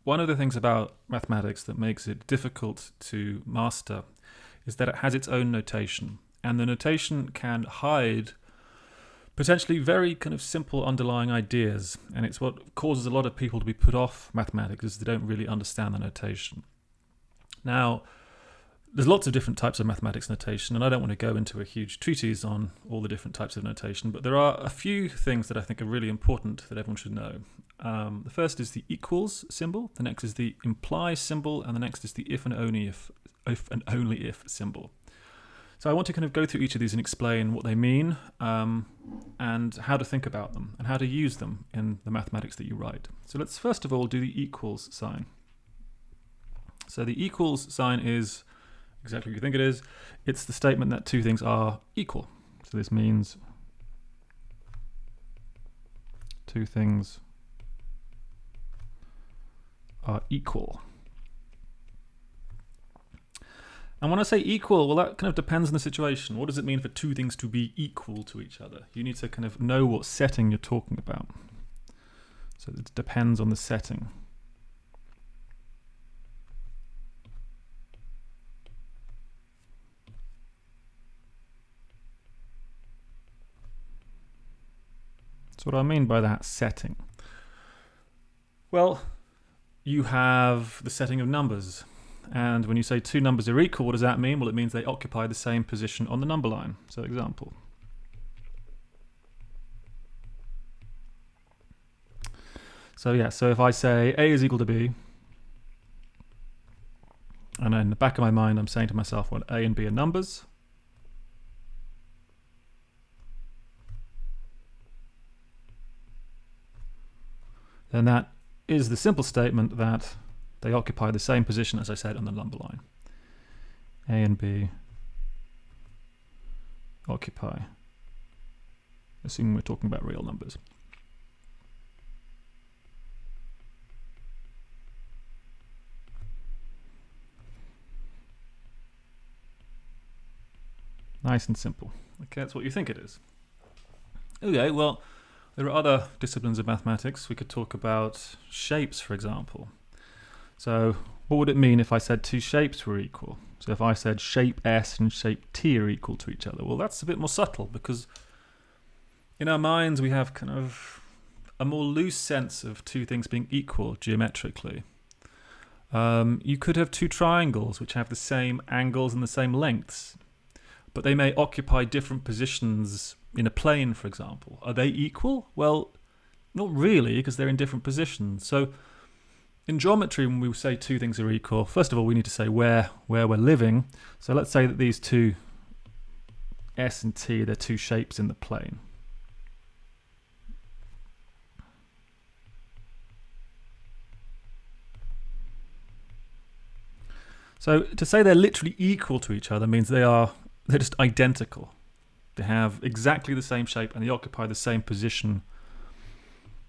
one of the things about mathematics that makes it difficult to master is that it has its own notation. And the notation can hide potentially very kind of simple underlying ideas. And it's what causes a lot of people to be put off mathematics, is they don't really understand the notation. Now, there's lots of different types of mathematics notation, and I don't want to go into a huge treatise on all the different types of notation, but there are a few things that I think are really important that everyone should know. The first is the equals symbol, the next is the imply symbol, and the next is the if and only if symbol. So I want to kind of go through each of these and explain what they mean, and how to think about them, and how to use them in the mathematics that you write. So let's first of all do the equals sign. So the equals sign is exactly what you think it is. It's the statement that two things are equal. So this means two things are equal. And when I say equal, well, that kind of depends on the situation. What does it mean for two things to be equal to each other? You need to kind of know what setting you're talking about. So it depends on the setting. So what do I mean by that setting? Well, you have the setting of numbers. And when you say two numbers are equal, what does that mean? Well, it means they occupy the same position on the number line. So example. So if I say A is equal to B, and in the back of my mind I'm saying to myself, well, A and B are numbers, then that is the simple statement that they occupy the same position, as I said, on the number line. A and B occupy, assuming we're talking about real numbers. Nice and simple. Okay, that's what you think it is. Okay, well, there are other disciplines of mathematics. We could talk about shapes, for example. So what would it mean if I said two shapes were equal? So if I said shape S and shape T are equal to each other, well, that's a bit more subtle, because in our minds we have kind of a more loose sense of two things being equal geometrically. You could have two triangles which have the same angles and the same lengths, but they may occupy different positions in a plane, for example. Are they equal? Well, not really, because they're in different positions. So in geometry, when we say two things are equal, first of all, we need to say where we're living. So let's say that these two, S and T, they're two shapes in the plane. So to say they're literally equal to each other means they're just identical. They have exactly the same shape and they occupy the same position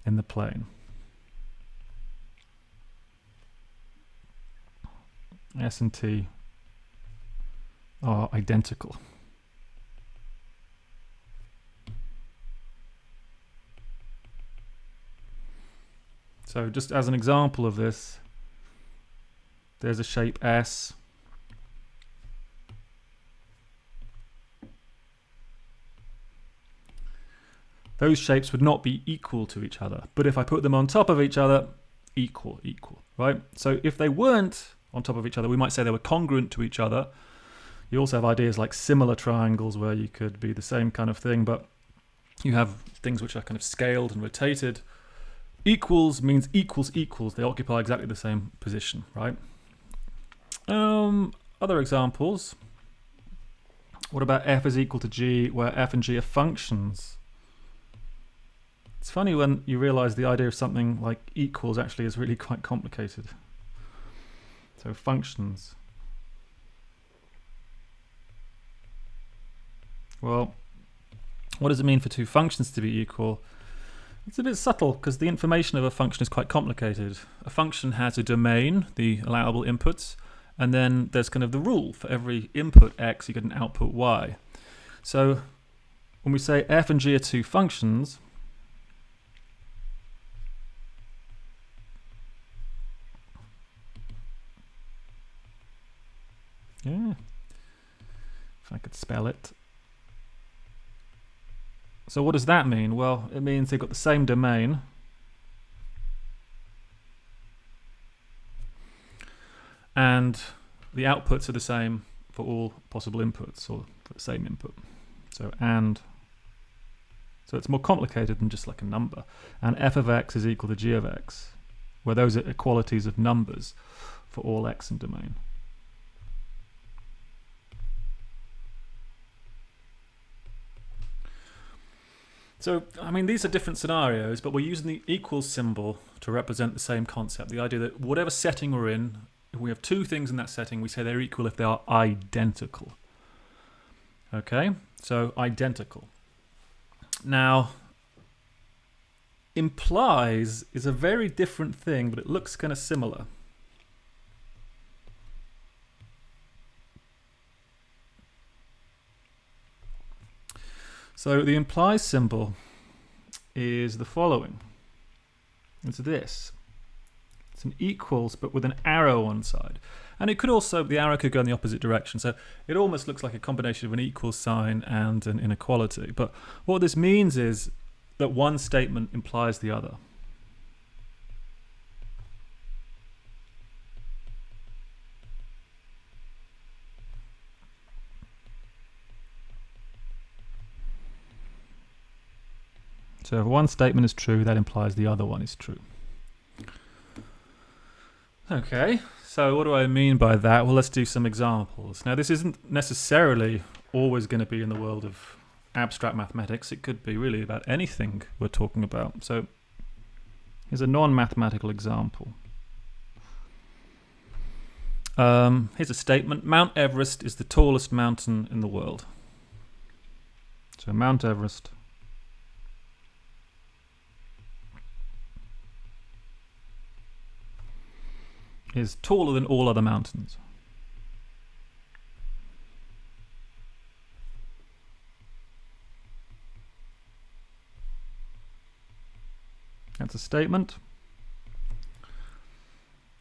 in the plane. S and T are identical. So just as an example of this, there's a shape S. Those shapes would not be equal to each other, but if I put them on top of each other, equal, right? So if they weren't on top of each other, we might say they were congruent to each other. You also have ideas like similar triangles, where you could be the same kind of thing, but you have things which are kind of scaled and rotated. Equals means equals. They occupy exactly the same position, right? Other examples. What about f is equal to g, where f and g are functions? It's funny when you realize the idea of something like equals actually is really quite complicated. So functions. Well, what does it mean for two functions to be equal? It's a bit subtle, because the information of a function is quite complicated. A function has a domain, the allowable inputs, and then there's kind of the rule. For every input x, you get an output y. So when we say f and g are two functions, Yeah, if I could spell it. So what does that mean? Well, it means they've got the same domain. And the outputs are the same for all possible inputs, or for the same input. So it's more complicated than just like a number. And f of x is equal to g of x, where those are equalities of numbers for all x in domain. So, I mean, these are different scenarios, but we're using the equals symbol to represent the same concept. The idea that whatever setting we're in, if we have two things in that setting, we say they're equal if they are identical. Okay, so identical. Now, implies is a very different thing, but it looks kind of similar. So the implies symbol is the following. It's this. It's an equals, but with an arrow on side. And it could also, the arrow could go in the opposite direction. So it almost looks like a combination of an equals sign and an inequality. But what this means is that one statement implies the other. So if one statement is true, that implies the other one is true. Okay, so what do I mean by that? Well, let's do some examples. Now, this isn't necessarily always going to be in the world of abstract mathematics. It could be really about anything we're talking about. So here's a non-mathematical example. Here's a statement. Mount Everest is the tallest mountain in the world. So Mount Everest is taller than all other mountains. That's a statement.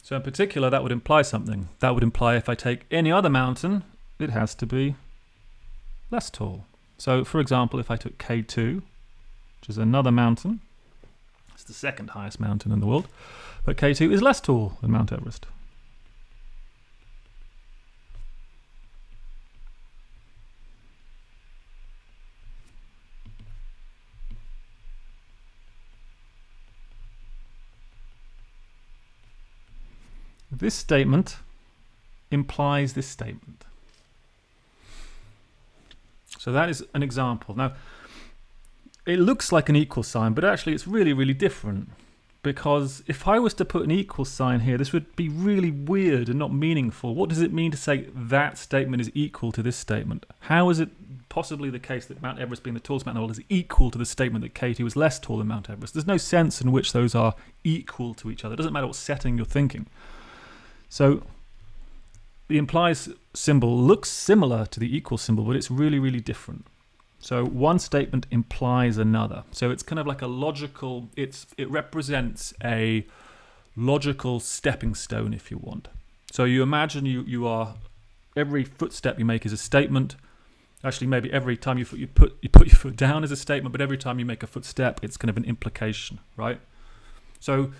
So in particular, that would imply something. That would imply if I take any other mountain, it has to be less tall. So for example, if I took K2, which is another mountain, it's the second highest mountain in the world, but K2 is less tall than Mount Everest. This statement implies this statement. So that is an example. Now, it looks like an equal sign, but actually it's really, really different. Because if I was to put an equal sign here, this would be really weird and not meaningful. What does it mean to say that statement is equal to this statement? How is it possibly the case that Mount Everest, being the tallest mountain in the world, is equal to the statement that K2 is less tall than Mount Everest? There's no sense in which those are equal to each other. It doesn't matter what setting you're thinking. So the implies symbol looks similar to the equal symbol, but it's really, really different. So one statement implies another. So it's kind of like a logical, it represents a logical stepping stone, if you want. So you imagine you are, every footstep you make is a statement. Actually, maybe every time you put your foot down is a statement, but every time you make a footstep, it's kind of an implication, right? So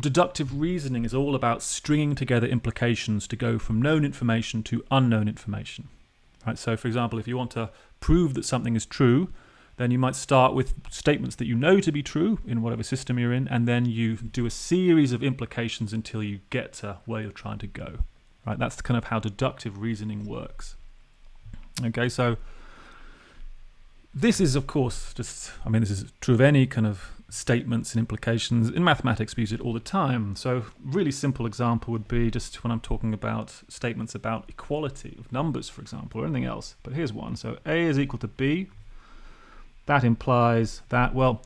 deductive reasoning is all about stringing together implications to go from known information to unknown information. Right? So, for example, if you want to prove that something is true, then you might start with statements that you know to be true in whatever system you're in, and then you do a series of implications until you get to where you're trying to go. Right? That's kind of how deductive reasoning works. Okay, so this is, of course, this is true of any kind of statements and implications. In mathematics, we use it all the time. So really simple example would be just when I'm talking about statements about equality of numbers, for example, or anything else. But here's one. So A is equal to B. That implies that, well,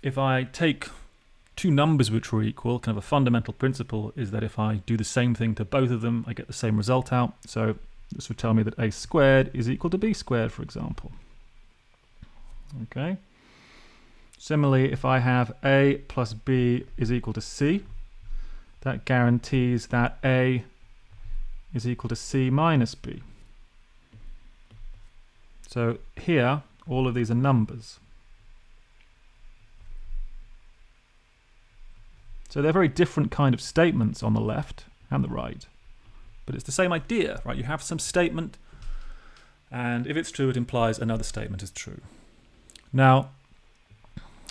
if I take two numbers which are equal, kind of a fundamental principle is that if I do the same thing to both of them, I get the same result out. So this would tell me that A squared is equal to B squared, for example. Okay. Similarly, if I have A plus B is equal to C, that guarantees that A is equal to C minus B. So here, all of these are numbers. So they're very different kind of statements on the left and the right. But it's the same idea, right? You have some statement, and if it's true, it implies another statement is true. Now,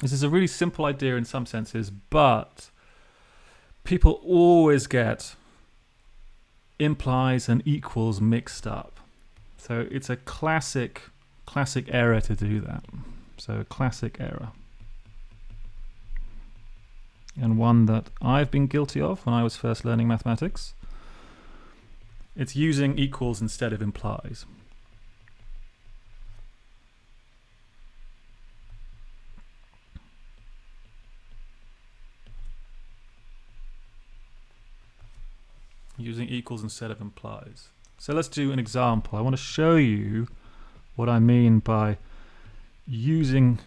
this is a really simple idea in some senses, but people always get implies and equals mixed up. So it's a classic error to do that. So classic error. And one that I've been guilty of when I was first learning mathematics. It's using equals instead of implies. Using equals instead of implies. So let's do an example. I want to show you what I mean by using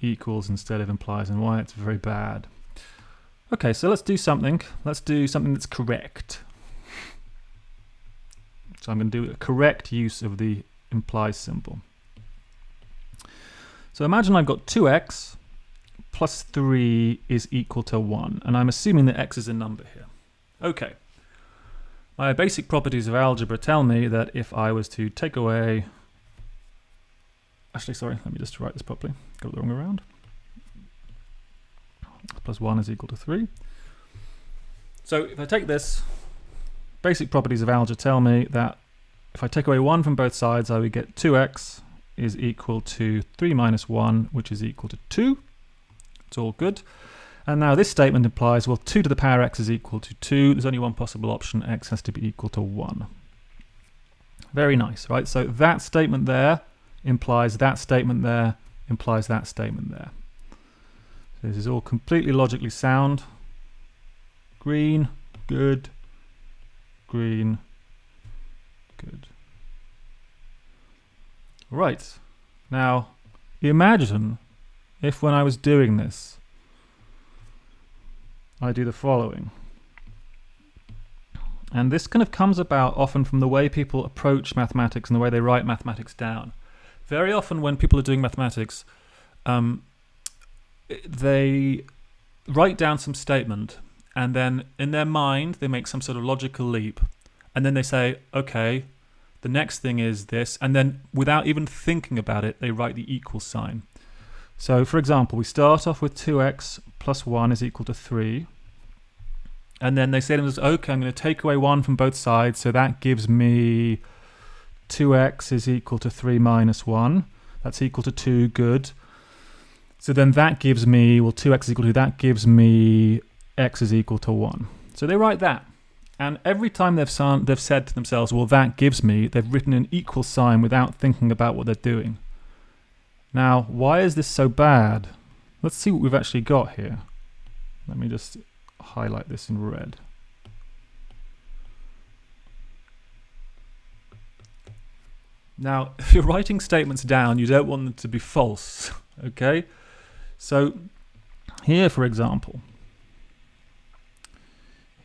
equals instead of implies and why it's very bad. Okay, so let's do something. Let's do something that's correct. So I'm going to do a correct use of the implies symbol. So imagine I've got 2x plus 3 is equal to 1, and I'm assuming that x is a number here. Okay. My basic properties of algebra tell me that if I was to take away... Actually, sorry, let me just write this properly. Got it the wrong way around. Plus 1 is equal to 3. So if I take this, basic properties of algebra tell me that if I take away 1 from both sides, I would get 2x is equal to 3 minus 1, which is equal to 2. It's all good. And now this statement implies, well, 2 to the power x is equal to 2. There's only one possible option. X has to be equal to 1. Very nice, right? So that statement there implies that statement there, implies that statement there. So this is all completely logically sound. Green, good. Green, good. Right. Now, imagine if when I was doing this, I do the following. And this kind of comes about often from the way people approach mathematics and the way they write mathematics down. Very often when people are doing mathematics, they write down some statement and then in their mind they make some sort of logical leap and then they say, okay, the next thing is this, and then without even thinking about it, they write the equal sign. So for example, we start off with 2x plus 1 is equal to 3. And then they say to themselves, okay, I'm going to take away 1 from both sides, so that gives me 2x is equal to 3 minus 1. That's equal to 2, good. So then that gives me, well, 2x is equal to, that gives me x is equal to 1. So they write that. And every time they've said to themselves, well, that gives me, they've written an equal sign without thinking about what they're doing. Now, why is this so bad? Let's see what we've actually got here. Let me just highlight this in red. Now, if you're writing statements down, you don't want them to be false, okay? So here, for example,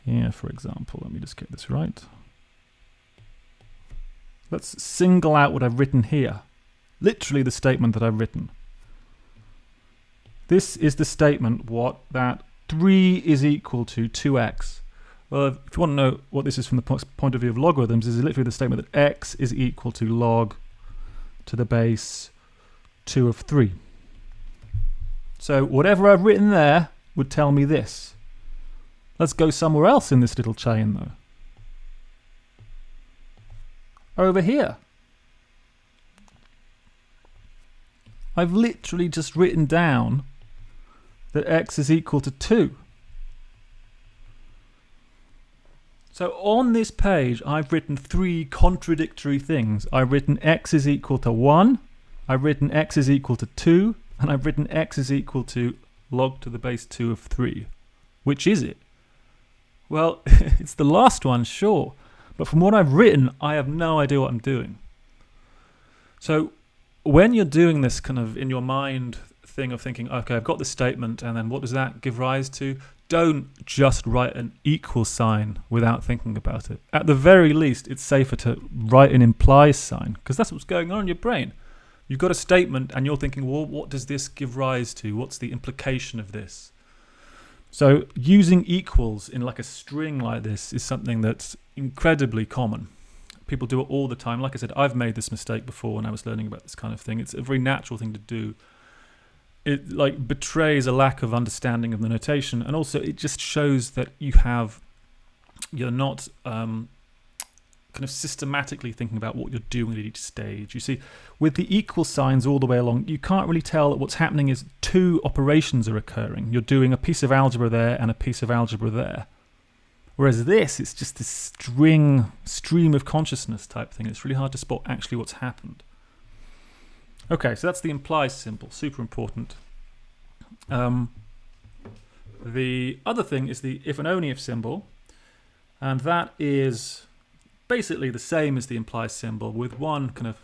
let me just get this right. Let's single out what I've written here. Literally the statement that I've written. This is the statement that 3 is equal to 2x. Well, if you want to know what this is from the point of view of logarithms, this is literally the statement that x is equal to log to the base 2 of 3. So whatever I've written there would tell me this. Let's go somewhere else in this little chain, though. Over here. I've literally just written down that x is equal to 2. So on this page, I've written 3 contradictory things. I've written x is equal to 1, I've written x is equal to 2, and I've written x is equal to log to the base 2 of 3. Which is it? Well, it's the last one, sure. But from what I've written, I have no idea what I'm doing. So when you're doing this kind of in your mind thing of thinking, okay, I've got this statement, and then what does that give rise to? don't just write an equal sign without thinking about it. At the very least, it's safer to write an implies sign, because that's what's going on in your brain. You've got a statement and you're thinking, well, what does this give rise to? What's the implication of this? So using equals in like a string like this is something that's incredibly common. People do it all the time. Like I said, I've made this mistake before when I was learning about this kind of thing. It's a very natural thing to do. It like betrays a lack of understanding of the notation, and also it just shows that you're not kind of systematically thinking about what you're doing at each stage. You see, with the equal signs all the way along, you can't really tell that what's happening is two operations are occurring. You're doing a piece of algebra there and a piece of algebra there. Whereas this, it's just this stream of consciousness type thing. It's really hard to spot actually what's happened. Okay, so that's the implies symbol, super important. The other thing is the if and only if symbol, and that is basically the same as the implies symbol with one kind of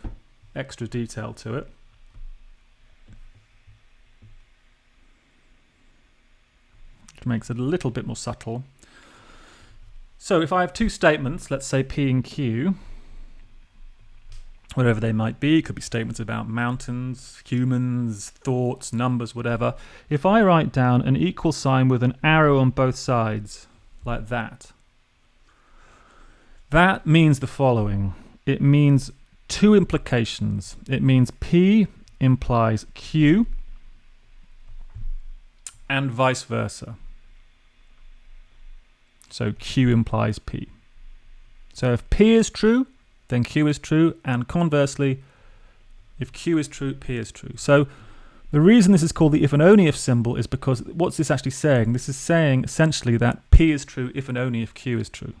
extra detail to it. Which makes it a little bit more subtle. So if I have two statements, let's say P and Q, whatever they might be, could be statements about mountains, humans, thoughts, numbers, whatever. If I write down an equal sign with an arrow on both sides, like that, that means the following. It means two implications. It means P implies Q and vice versa. So Q implies P. So if P is true, then Q is true, and conversely, if Q is true, P is true. So the reason this is called the if and only if symbol is because what's this actually saying? This is saying essentially that P is true if and only if Q is true.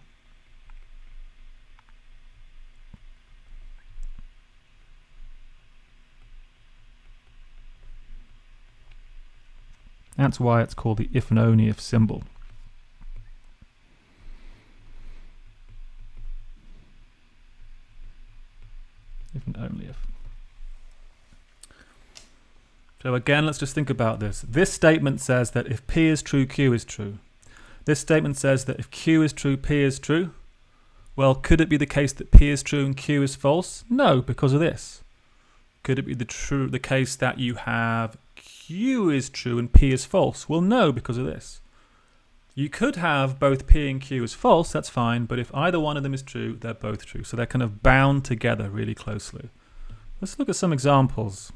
That's why it's called the if and only if symbol. If and only if. So again, let's just think about this. This statement says that if P is true, Q is true. This statement says that if Q is true, P is true. Well, could it be the case that P is true and Q is false? No, because of this. Could it be the case that you have Q is true and P is false? Well, no, because of this. You could have both P and Q as false, that's fine, but if either one of them is true, they're both true. So they're kind of bound together really closely. Let's look at some examples.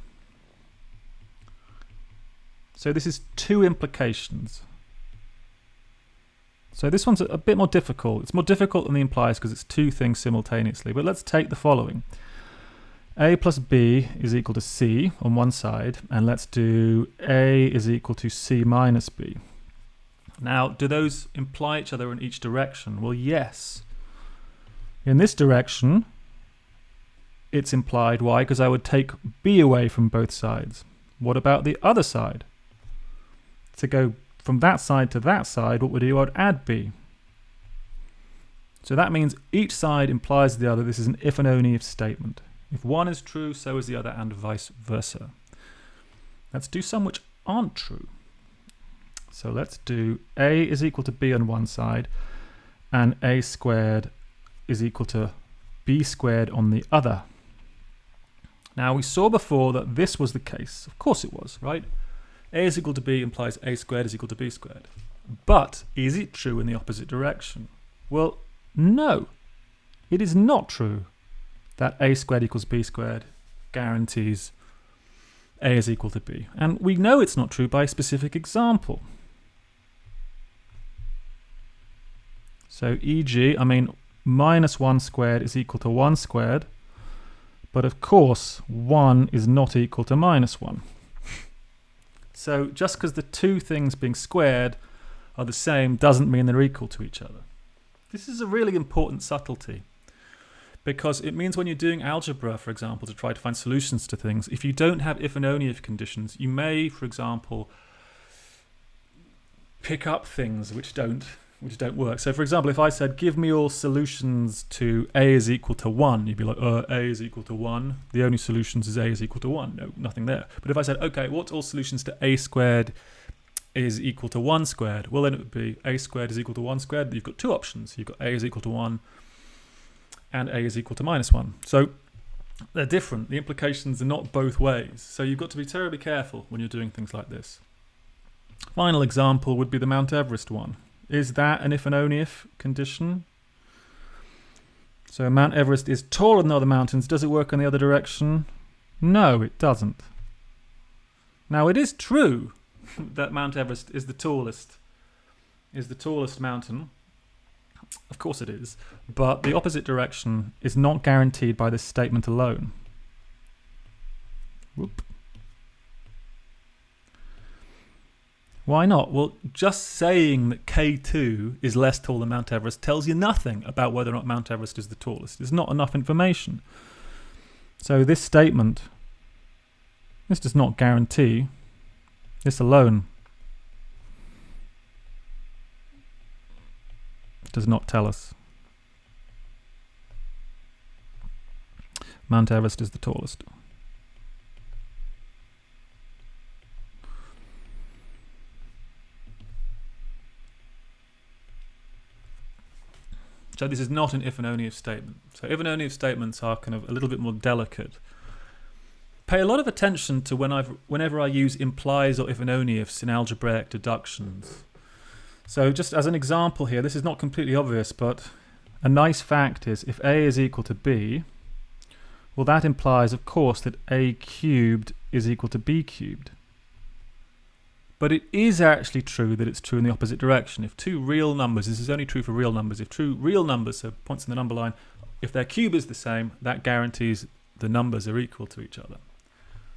So this is two implications. So this one's a bit more difficult. It's more difficult than the implies because it's two things simultaneously. But let's take the following. A plus B is equal to C on one side, and let's do A is equal to C minus B. Now, do those imply each other in each direction? Well, yes. In this direction, it's implied. Why? Because I would take B away from both sides. What about the other side? To go from that side to that side, what would I do? I would add B. So that means each side implies the other. This is an if and only if statement. If one is true, so is the other, and vice versa. Let's do some which aren't true. So let's do A is equal to B on one side, and A squared is equal to B squared on the other. Now we saw before that this was the case. Of course it was, right? A is equal to B implies A squared is equal to B squared. But is it true in the opposite direction? Well, no. It is not true that A squared equals B squared guarantees A is equal to B. And we know it's not true by a specific example. So e.g., minus 1 squared is equal to 1 squared, but of course 1 is not equal to minus 1. So just because the two things being squared are the same doesn't mean they're equal to each other. This is a really important subtlety, because it means when you're doing algebra, for example, to try to find solutions to things, if you don't have if and only if conditions, you may, for example, pick up things which don't work. So for example, if I said, give me all solutions to A is equal to 1, you'd be like, A is equal to 1. The only solutions is A is equal to 1. No, nothing there. But if I said, okay, what's all solutions to A squared is equal to 1 squared, well then it would be a squared is equal to 1 squared. You've got two options. You've got a is equal to 1 and a is equal to minus 1. So they're different. The implications are not both ways. So you've got to be terribly careful when you're doing things like this. Final example would be the Mount Everest one. Is that an if and only if condition? So Mount Everest is taller than other mountains. Does it work in the other direction? No, it doesn't. Now it is true that Mount Everest is the tallest mountain. Of course it is. But the opposite direction is not guaranteed by this statement alone. Whoop. Why not? Well, just saying that K2 is less tall than Mount Everest tells you nothing about whether or not Mount Everest is the tallest. There's not enough information. So this statement, this does not guarantee, this alone does not tell us Mount Everest is the tallest. So this is not an if and only if statement. So if and only if statements are kind of a little bit more delicate. Pay a lot of attention to whenever I use implies or if and only ifs in algebraic deductions. So just as an example here, this is not completely obvious, but a nice fact is if a is equal to b, well that implies of course that a cubed is equal to b cubed. But it is actually true that it's true in the opposite direction. If two real numbers, this is only true for real numbers, if two real numbers, so points in the number line, if their cube is the same, that guarantees the numbers are equal to each other.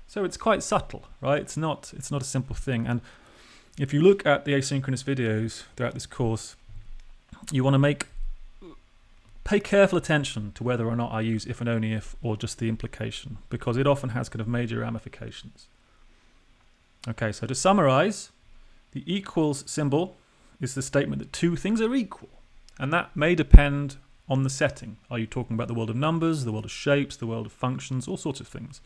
So it's quite subtle, right? It's not a simple thing. And if you look at the asynchronous videos throughout this course, you want to pay careful attention to whether or not I use if and only if or just the implication, because it often has kind of major ramifications. Okay, so to summarize, the equals symbol is the statement that two things are equal. And that may depend on the setting. Are you talking about the world of numbers, the world of shapes, the world of functions, all sorts of things.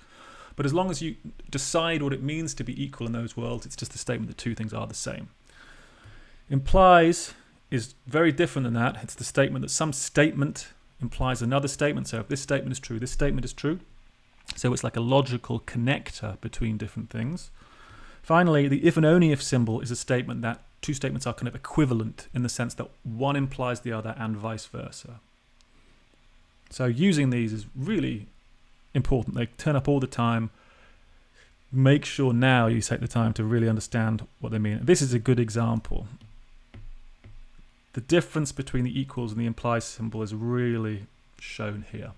But as long as you decide what it means to be equal in those worlds, it's just a statement that two things are the same. Implies is very different than that. It's the statement that some statement implies another statement. So if this statement is true, this statement is true. So it's like a logical connector between different things. Finally, the if and only if symbol is a statement that two statements are kind of equivalent in the sense that one implies the other and vice versa. So using these is really important. They turn up all the time. Make sure now you take the time to really understand what they mean. This is a good example. The difference between the equals and the implies symbol is really shown here.